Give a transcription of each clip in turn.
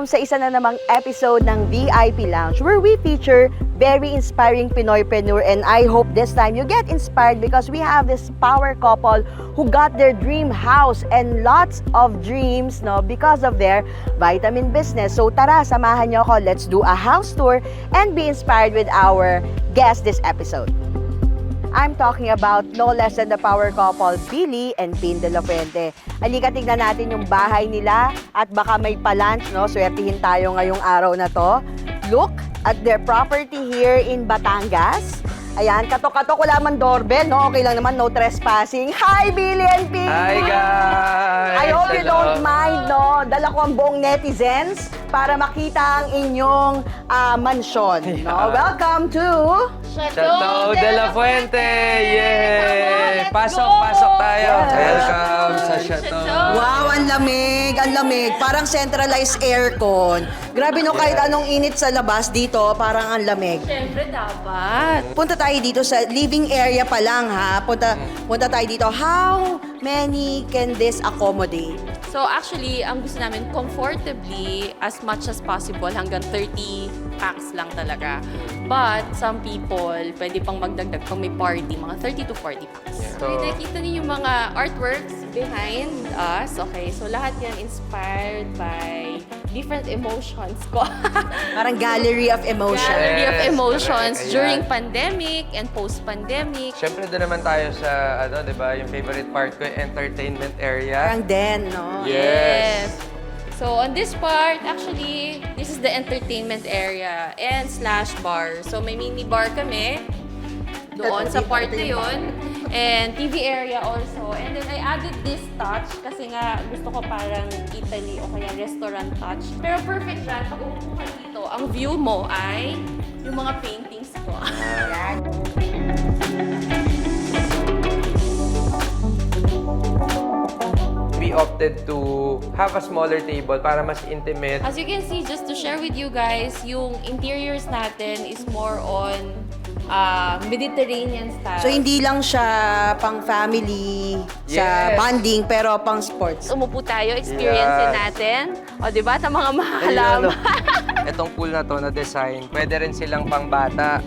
Welcome sa isa na namang episode ng VIP Lounge where we feature very inspiring Pinoypreneur, and I hope this time you get inspired because we have this power couple who got their dream house and lots of dreams because of their vitamin business. So tara, samahan niyo ako. Let's do a house tour and be inspired with our guest this episode. I'm talking about no less than the power couple, Billy and Pin De La Fuente. Halika, tignan natin yung bahay nila at baka may pa-lunch, Swertihin tayo ngayong araw na to. Look at their property here in Batangas. Ayan, katok-katok, wala man doorbell, Okay lang naman, no trespassing. Hi, Billy and Pin! Hi, guys! I hope you Hello. don't mind, Dala ko ang buong netizens para makita ang inyong mansyon, Yeah. Welcome to... Chateau de la Fuente! Yay! Pasok tayo. Yes. Welcome sa Chateau. Wow, ang lamig, ang lamig. Parang centralized aircon. Grabe kahit anong init sa labas dito, parang ang lamig. Siyempre, dapat. Punta tayo dito sa living area pa lang, ha? Punta tayo dito. How many can this accommodate? So actually, ang gusto namin comfortably as much as possible hanggang 30 packs lang talaga. But some people, pwede pang magdagdag pang may party, mga 30 to 40 packs. So- So, nakikita niyo yung mga artworks behind us. Okay, so lahat yan inspired by different emotions ko. Parang gallery of emotion. Gallery of Yes, emotions correct. during Ayan. pandemic and post-pandemic. Siyempre doon naman tayo sa, di ba, yung favorite part ko, yung entertainment area. Parang den, Yes. So on this part, actually, this is the entertainment area and slash bar. So may mini bar kami doon sa part na yun. And TV area also. And then I added this touch kasi nga gusto ko parang Italy o kaya restaurant touch. Pero perfect yan. Pag umupo ka dito, ang view mo ay yung mga paintings ko. We opted to have a smaller table para mas intimate. As you can see, just to share with you guys, yung interiors natin is more on Mediterranean style. So, hindi lang siya pang family sa Yes. bonding, pero pang sports. Umupo tayo, experience Yes. natin. O, di ba? Sa mga mahalaman. Itong pool na to na design, pwede rin silang pang bata.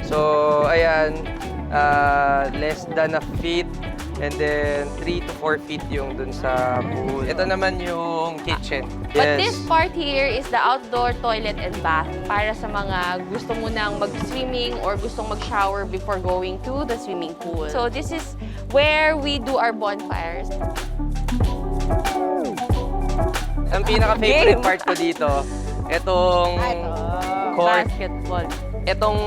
So, ayan, less than a feet. And then, 3 to 4 feet yung dun sa pool. Ito naman yung kitchen. But this part here is the outdoor toilet and bath para sa mga gusto mo nang mag-swimming or gustong mag-shower before going to the swimming pool. So this is where we do our bonfires. Ang pinaka-favorite part ko dito, itong court. Basketball. Itong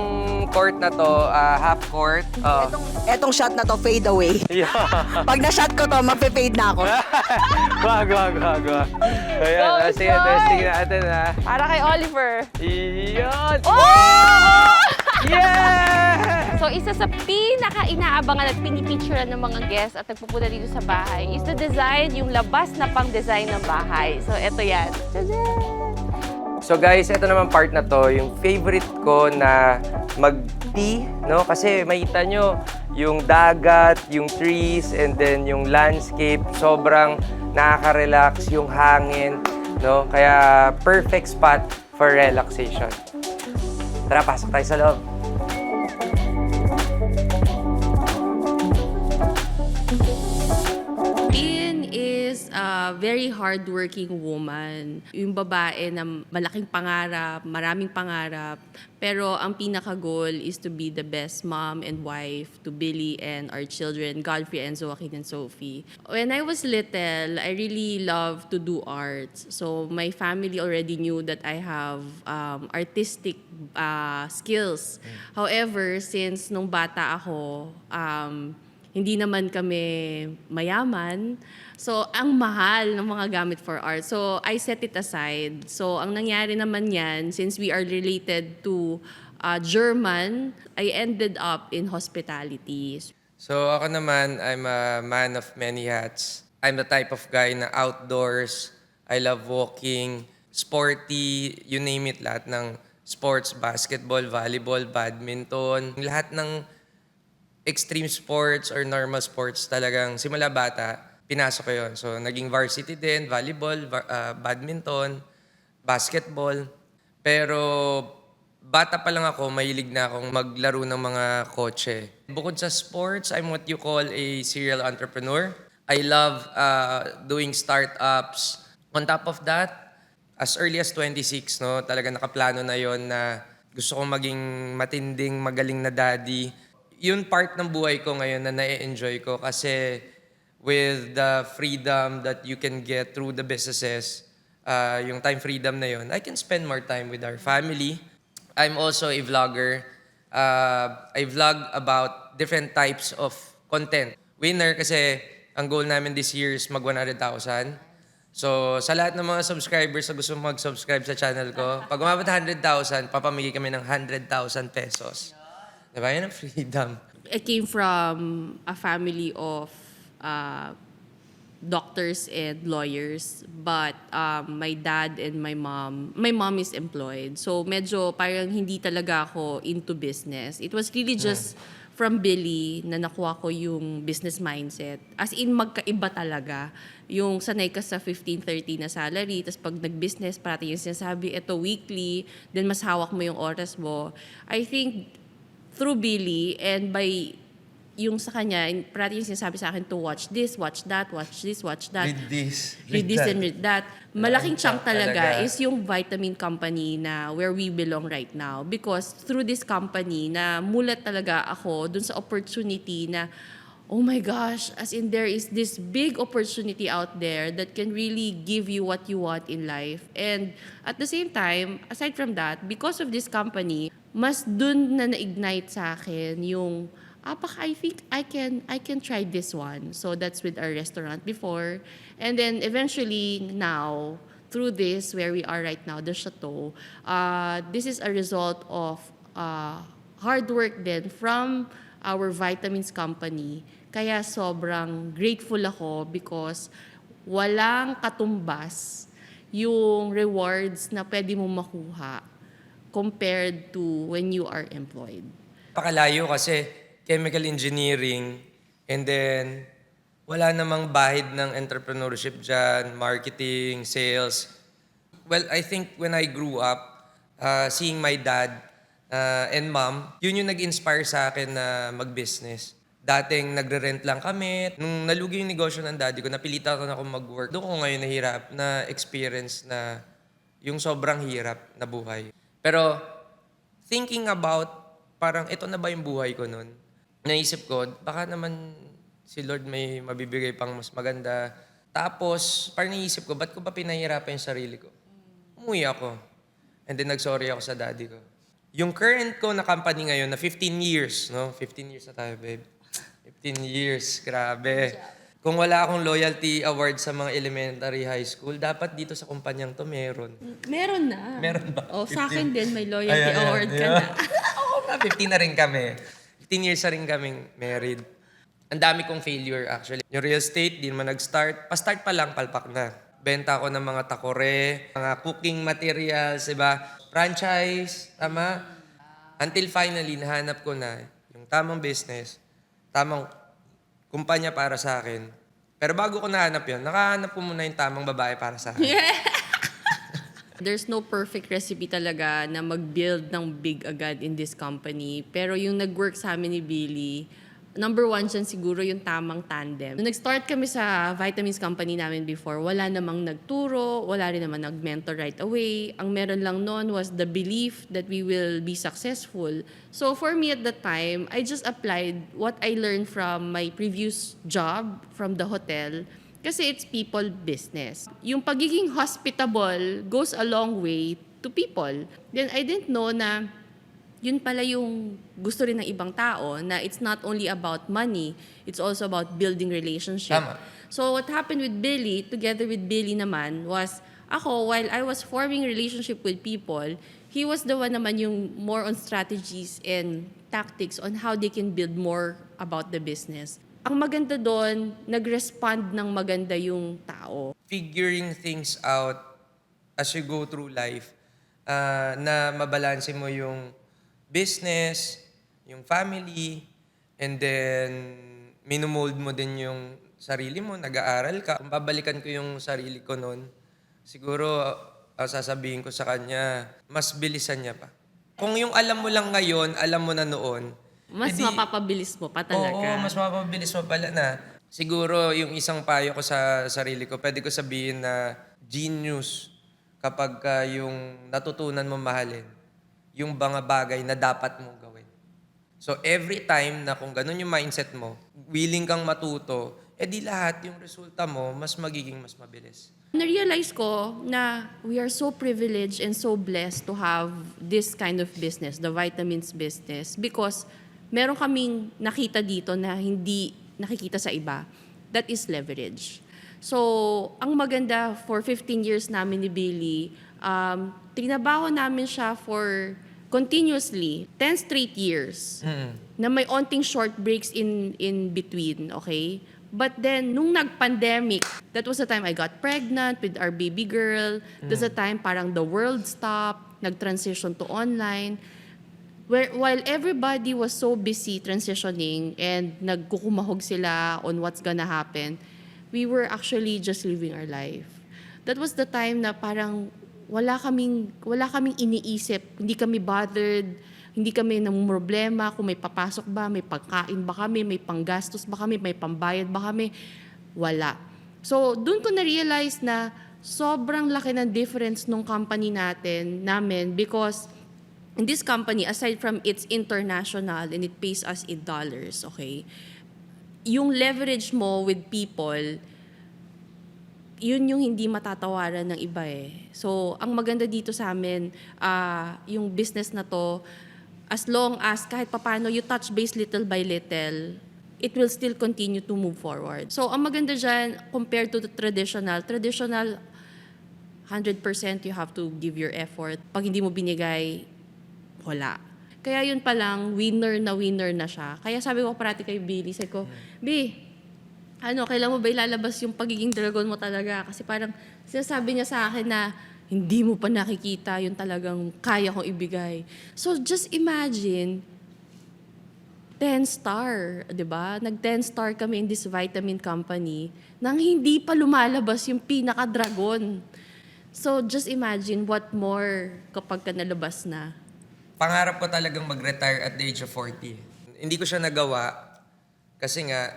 court na to, half court. Etong shot na to, fade away. Yeah. Pag na-shot ko to, magpe-fade na ako. Wag. Ayan, Go, sige, Joy! testing natin, ha. Para kay Oliver. Iyon! Oh! Yeah! So, isa sa pinaka-inaabangan at pinipicturean ng mga guests at nagpupunta dito sa bahay is to design yung labas na pang-design ng bahay. So, eto yan. So guys, ito naman part na to, yung favorite ko na mag-tea, Kasi makita nyo, yung dagat, yung trees, and then yung landscape, sobrang nakaka-relax, yung hangin, Kaya perfect spot for relaxation. Tara, pasok tayo sa loob. Pin is a very hardworking woman. Yung babae na malaking pangarap, maraming pangarap, pero ang pinaka-goal is to be the best mom and wife to Billy and our children, Godfrey and Joaquin and Sophie. When I was little, I really loved to do arts. So my family already knew that I have artistic skills. However, since nung bata ako, hindi naman kami mayaman. So, ang mahal ng mga gamit for art. So, I set it aside. So, ang nangyari naman yan, since we are related to German, I ended up in hospitality. So ako naman, I'm a man of many hats. I'm the type of guy na outdoors, I love walking, sporty, you name it, lahat ng sports, basketball, volleyball, badminton, lahat ng extreme sports or normal sports talagang simula bata, pinasok ko yun. So naging varsity din, volleyball, badminton, basketball. Pero bata pa lang ako, mahilig na akong maglaro ng mga kotse. Bukod sa sports, I'm what you call a serial entrepreneur. I love doing startups. On top of that, as early as 26, no, talaga nakaplano na yon na gusto kong maging matinding, magaling na daddy. Yun part ng buhay ko ngayon na na-enjoy ko kasi with the freedom that you can get through the businesses, yung time freedom na yun, I can spend more time with our family. I'm also a vlogger. I vlog about different types of content. Winner kasi ang goal namin this year is mag 100,000. So, sa lahat ng mga subscribers na gusto mag-subscribe sa channel ko, pag umabot 100,000, papamigay kami ng 100,000 pesos. Diba? Yan ang freedom. I came from a family of doctors and lawyers, but my dad and my mom is employed. So medyo parang hindi talaga ako into business. It was really just from Billy na nakuha ko yung business mindset. As in, magkaiba talaga. Yung sanay ka sa 15-30 na salary, tapos pag nag-business, parati yung sinasabi, ito weekly, then mas hawak mo yung oras mo. I think through Billy and by yung sa kanya, parati yung sinasabi sa akin to watch this, watch that, watch this, watch that. Read this. Read this and read that. Malaking chunk talaga talaga is yung vitamin company na where we belong right now. Because through this company na mulat talaga ako dun sa opportunity na, oh my gosh, as in there is this big opportunity out there that can really give you what you want in life. And at the same time, aside from that, because of this company, mas dun na na-ignite sa akin yung I think I can try this one. So that's with our restaurant before. And then eventually now, through this, where we are right now, the Chateau, this is a result of hard work then from our vitamins company. Kaya sobrang grateful ako because walang katumbas yung rewards na pwede mo makuha compared to when you are employed. Pakalayo kasi chemical engineering, and then wala namang bahid ng entrepreneurship dyan, marketing, sales. Well, I think when I grew up, seeing my dad and mom, yun yung nag-inspire sa akin na mag-business. Dating nagre-rent lang kami. Nung nalugi yung negosyo ng daddy ko, napilitan ko na akong mag-work. Doon ko ngayon nahirap na experience na yung sobrang hirap na buhay. Pero thinking about parang ito na ba yung buhay ko nun? Naisip ko, baka naman si Lord may mabibigay pang mas maganda. Tapos, parang naisip ko, ba't ko ba pinahirapan yung sarili ko? Umuwi ako. And then nag-sorry ako sa daddy ko. Yung current ko na company ngayon, na 15 years, no? 15 years na tayo, babe. 15 years, grabe. Kung wala akong loyalty award sa mga elementary high school, dapat dito sa kumpanyang to meron. Meron na. Meron ba? Oh, sa akin din may loyalty Ayan, award ka ayan. na. Oo nga, 15 na rin kami. 15 years na rin kaming married. Ang dami kong failure actually. Yung real estate, di naman nag-start. Pa-start pa lang, palpak na. Benta ako ng mga takore, mga cooking materials, diba? Franchise, tama? Until finally, nahanap ko na yung tamang business, tamang kumpanya para sa akin. Pero bago ko nahanap yun, nakahanap ko muna yung tamang babae para sa akin. There's no perfect recipe talaga na mag-build ng big agad in this company. Pero yung nag-work sa amin ni Billy, number one dyan siguro yung tamang tandem. Nung nag-start kami sa vitamins company namin before, wala namang nagturo, wala rin naman nag-mentor right away. Ang meron lang noon was the belief that we will be successful. So for me at that time, I just applied what I learned from my previous job from the hotel. Kasi it's people business. Yung pagiging hospitable goes a long way to people. Then I didn't know na yun pala yung gusto rin ng ibang tao, na it's not only about money, it's also about building relationship. Tama. So what happened with Billy, together with Billy naman, was ako, while I was forming relationship with people, he was the one naman yung more on strategies and tactics on how they can build more about the business. Ang maganda doon, nag-respond ng maganda yung tao. Figuring things out as you go through life, na mabalanse mo yung business, yung family, and then minumold mo din yung sarili mo, nag-aaral ka. Kung babalikan ko yung sarili ko noon, siguro sasabihin ko sa kanya, mas bilisan niya pa. Kung yung alam mo lang ngayon, alam mo na noon, Mas edi- mapapabilis mo pa talaga. Oo, mas mapabilis mo pala na. Siguro yung isang payo ko sa sarili ko, pwede ko sabihin na genius kapag yung natutunan mo mahalin, yung mga bagay na dapat mong gawin. So every time na kung ganun yung mindset mo, willing kang matuto, edi lahat yung resulta mo mas magiging mas mabilis. Na-realize ko na we are so privileged and so blessed to have this kind of business, the vitamins business, because meron kaming nakita dito na hindi nakikita sa iba. That is leverage. So, ang maganda for 15 years namin ni Billy, trinabaho namin siya for continuously 10 straight years na may onting short breaks in between, okay? But then, nung nag-pandemic, that was the time I got pregnant with our baby girl. That's the time parang the world stopped, nag-transition to online. While everybody was so busy transitioning and nagkukumahog sila on what's gonna happen, we were actually just living our life. That was the time na parang wala kaming iniisip, hindi kami bothered, hindi kami namumroblema kung may papasok ba, may pagkain ba kami, may panggastos ba kami, may pambayad ba kami. Wala. So, doon ko na-realize na sobrang laki ng difference nung company namin because in this company, aside from it's international and it pays us in dollars, okay, yung leverage mo with people, yun yung hindi matatawaran ng iba eh. So, ang maganda dito sa amin, yung business na to, as long as kahit papano you touch base little by little, it will still continue to move forward. So, ang maganda dyan, compared to the traditional, 100% you have to give your effort. Pag hindi mo binigay, wala. Kaya yun pa lang, winner na siya. Kaya sabi ko parati kay Billy, sabi ko, B, kailan mo ba ilalabas yung pagiging dragon mo talaga? Kasi parang sinasabi niya sa akin na hindi mo pa nakikita yung talagang kaya kong ibigay. So just imagine, 10-star, di ba? Nag-10-star kami in this vitamin company nang hindi pa lumalabas yung pinaka-dragon. So just imagine what more kapag ka nalabas na. Pangarap ko talagang mag-retire at the age of 40. Hindi ko siya nagawa kasi nga,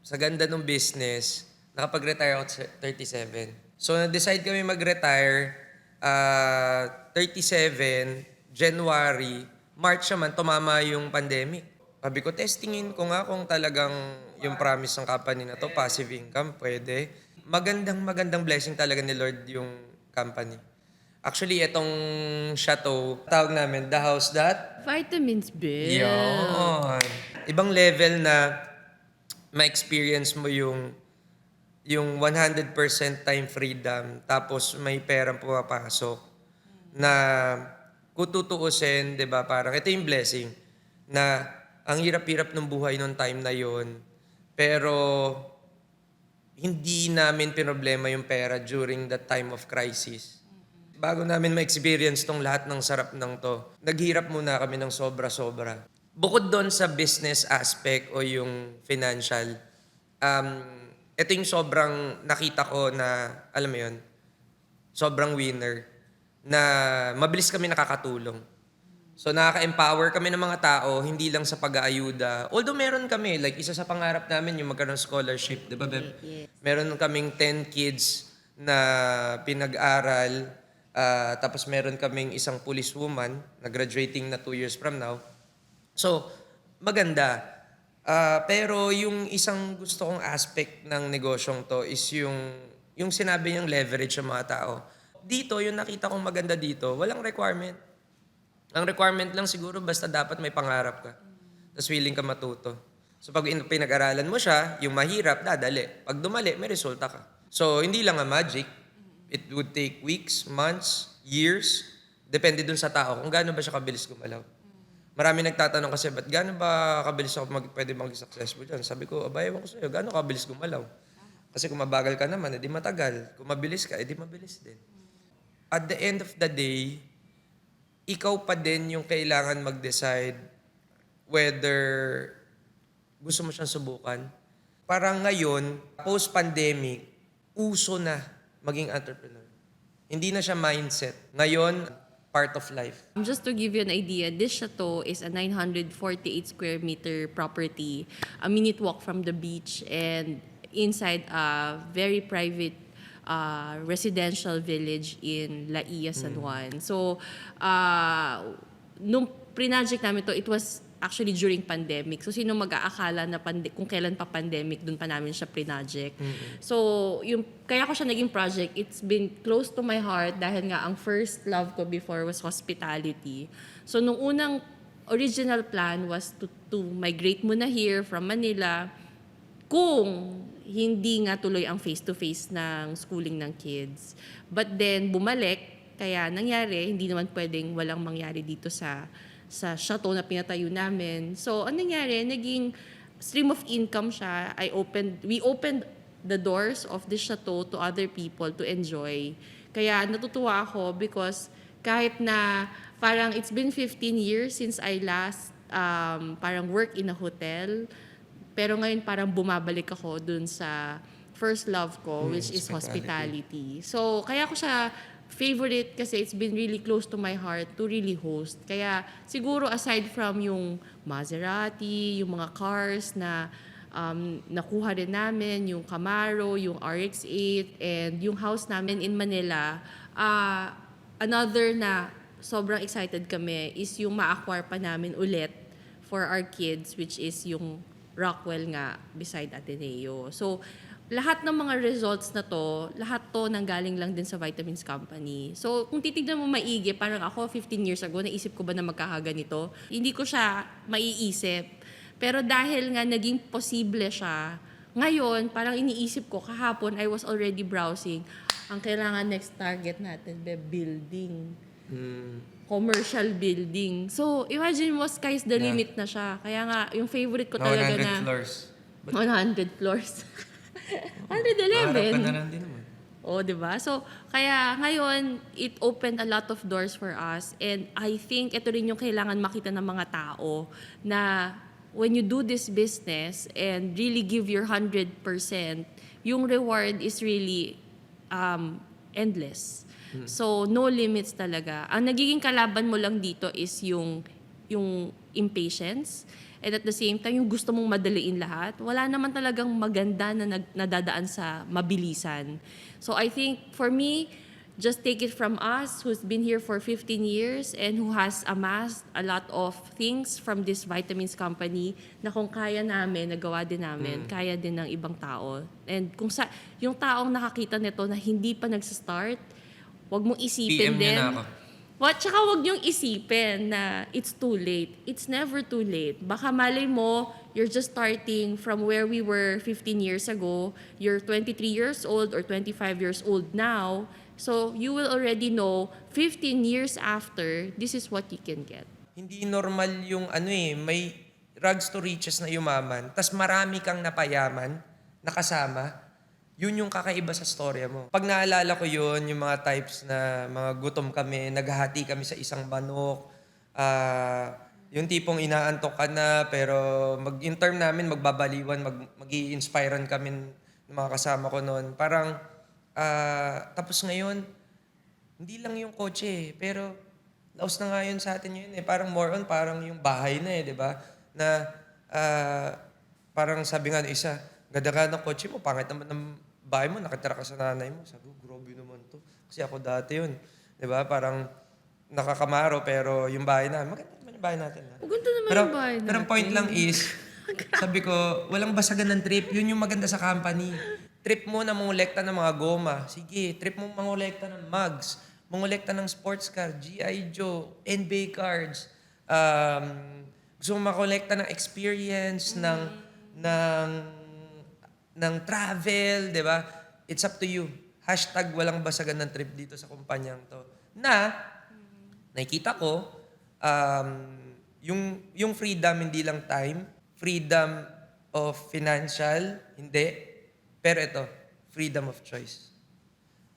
sa ganda ng business, nakapag-retire ako sa 37. So, na-decide kami mag-retire, 37, January, March naman, tumama yung pandemic. Sabi ko, testingin ko nga kung talagang yung promise ng company na to, passive income, pwede. Magandang blessing talaga ni Lord yung company. Actually, itong chateau, tawag namin, the house that... Vitamins, Bill. Yun. Ibang level na ma-experience mo yung 100% time freedom, tapos may perang pumapasok na kung tutuusin, di ba, parang ito yung blessing na ang hirap-hirap ng buhay noong time na yon, pero hindi namin pinoblema yung pera during the time of crisis. Bago namin ma-experience tong lahat ng sarap ng to, naghirap muna kami ng sobra-sobra. Bukod doon sa business aspect o yung financial, ito yung sobrang nakita ko na, alam mo yun, sobrang winner, na mabilis kami nakakatulong. So nakaka-empower kami ng mga tao, hindi lang sa pag-aayuda. Although meron kami, like isa sa pangarap namin yung magkaroon ng scholarship, di ba, Beb? Yes. Meron kaming 10 kids na pinag-aral, tapos meron kaming isang policewoman na graduating na 2 years from now. So, maganda. Pero yung isang gusto kong aspect ng negosyong to is yung sinabi niyang leverage ng mga tao. Dito, yung nakita kong maganda dito, walang requirement. Ang requirement lang siguro basta dapat may pangarap ka. Tapos willing ka matuto. So pag pinag-aralan mo siya, yung mahirap, dadali. Pag dumali, may resulta ka. So hindi lang nga magic. It would take weeks, months, years. Depende dun sa tao kung gaano ba siya kabilis gumalaw. Marami nagtatanong kasi, ba't gaano ba kabilis ako pwede mag-successful dyan? Sabi ko, abay, ewan ko sa'yo, gaano kabilis gumalaw? Kasi kung mabagal ka naman, edi matagal. Kung mabilis ka, edi mabilis din. At the end of the day, ikaw pa din yung kailangan mag-decide whether gusto mo siyang subukan. Parang ngayon, post-pandemic, uso na maging entrepreneur. Hindi na siya mindset. Ngayon, part of life. Just to give you an idea, this chateau is a 948 square meter property, a minute walk from the beach, and inside a very private residential village in La Ia, San Juan. So, nung pre-project namin to, it was actually during pandemic. So, sino mag-aakala na kung kailan pa pandemic, dun pa namin siya pre-project. So, kaya ko siya naging project, it's been close to my heart dahil nga ang first love ko before was hospitality. So, nung unang original plan was to migrate muna here from Manila kung hindi nga tuloy ang face-to-face ng schooling ng kids. But then, bumalik, kaya nangyari, hindi naman pwedeng walang mangyari dito sa chateau na pinatayo namin. So, ang nangyari, naging stream of income siya. We opened the doors of this chateau to other people to enjoy. Kaya natutuwa ako because kahit na parang it's been 15 years since I last parang work in a hotel, pero ngayon parang bumabalik ako dun sa first love ko, which is hospitality. So, kaya ko siya favorite kasi it's been really close to my heart to really host. Kaya siguro aside from yung Maserati, yung mga cars na nakuha rin namin, yung Camaro, yung RX-8, and yung house namin in Manila, another na sobrang excited kami is yung ma-acquire pa namin ulit for our kids, which is yung Rockwell nga beside Ateneo. So, lahat ng mga results na to, lahat to nanggaling lang din sa Vitamins Company. So, kung titignan mo maigi, parang ako 15 years ago, naisip ko ba na magkakaganito? Hindi ko siya maiisip. Pero dahil nga naging posible siya, ngayon, parang iniisip ko, kahapon, I was already browsing, ang kailangan next target natin, building. Commercial building. So, imagine mo, sky's the limit na siya. Kaya nga, yung favorite ko talaga 100 floors. 100 floors. 111. Harap ka na lang din naman. Oh, 'di ba? So, kaya ngayon it opened a lot of doors for us, and I think ito rin yung kailangan makita ng mga tao na when you do this business and really give your 100%, yung reward is really endless. So, no limits talaga. Ang nagiging kalaban mo lang dito is yung impatience. And at the same time, yung gusto mong madaliin lahat, wala naman talagang maganda na nadadaan sa mabilisan. So I think, for me, just take it from us who's been here for 15 years and who has amassed a lot of things from this Vitamins Company na kung kaya namin, nagawa din namin, kaya din ng ibang tao. And kung yung taong nakakita nito na hindi pa nagsastart, wag mong isipin PM niyo din. na ako. Tsaka wag niyong isipin na it's too late. It's never too late. Baka malay mo, you're just starting from where we were 15 years ago. You're 23 years old or 25 years old now. So you will already know 15 years after, this is what you can get. Hindi normal yung may rags to riches na yumaman, tas marami kang napayaman, nakasama. Yun yung kakaiba sa storya mo. Pag naalala ko yun, yung mga types na mga gutom kami, naghahati kami sa isang manok, yung tipong inaantok ka na, pero in term namin, magbabaliwan, mag-i-inspirean kami ng mga kasama ko noon. Parang, tapos ngayon, hindi lang yung kotse pero laos na nga yun sa atin yun Parang more on, parang yung bahay na di ba? Na, parang sabi nga ng isa, ganda ka ng kotse mo, pangit naman ng bahay mo, nakatira ka sa nanay mo. Sabi ko, grabe naman to. Kasi ako dati yun. Di ba? Parang nakakamaro, pero yung bahay na, maganda naman yung bahay natin. Maganda naman Pero, yung bahay natin. pero ang point lang is, sabi ko, walang basagan ng trip. Yun yung maganda sa company. Trip mo na mangolekta ng mga goma. Sige, trip mo mangolekta ng mugs. Mangolekta ng sports car, G.I. Joe, NBA cards. Gusto mo makolekta ng experience, ng travel, di ba? It's up to you. Hashtag walang basagan ng trip dito sa kumpanyang to. Na, nakikita ko, yung freedom, hindi lang time. Freedom of financial, hindi. Pero ito, freedom of choice.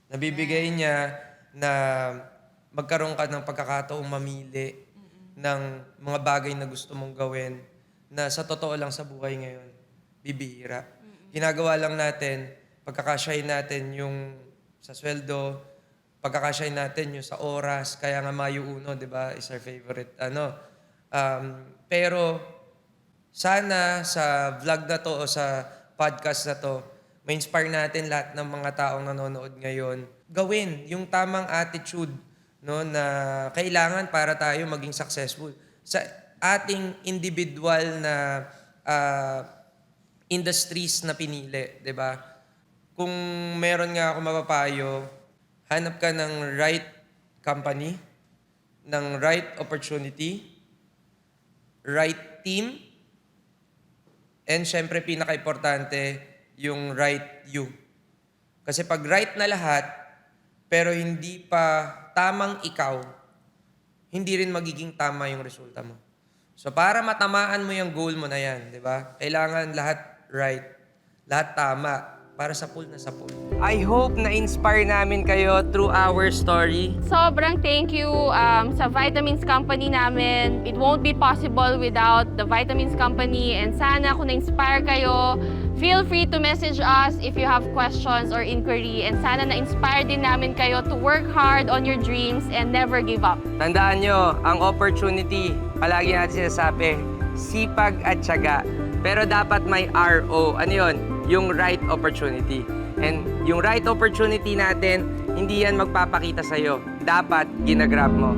Nabibigay niya na magkaroon ka ng pagkakataong mamili ng mga bagay na gusto mong gawin na sa totoo lang sa buhay ngayon, bibihira. Ginagawa lang natin, pagkakasyahin natin yung sa sweldo, pagkakasyahin natin yung sa oras, kaya nga Mayo 1, di ba, is our favorite. Pero sana sa vlog na to o sa podcast na to, ma-inspire natin lahat ng mga taong nanonood ngayon. Gawin yung tamang attitude, no, na kailangan para tayo maging successful. Sa ating individual na industries na pinili, di ba? Kung meron nga ako mapapayo, hanap ka ng right company, ng right opportunity, right team, and syempre pinaka-importante, yung right you. Kasi pag right na lahat, pero hindi pa tamang ikaw, hindi rin magiging tama yung resulta mo. So para matamaan mo yung goal mo na yan, di ba? Kailangan lahat right, lahat tama, para sa pool na sa pool. I hope na-inspire namin kayo through our story. Sobrang thank you sa Vitamins Company namin. It won't be possible without the Vitamins Company. And sana kung na-inspire kayo, feel free to message us if you have questions or inquiry. And sana na-inspire din namin kayo to work hard on your dreams and never give up. Tandaan nyo, ang opportunity, palagi natin sinasabi, sipag at tiyaga. Pero dapat may RO. Ano yun? Yung right opportunity. And yung right opportunity natin, hindi yan magpapakita sa'yo. Dapat ginagrab mo.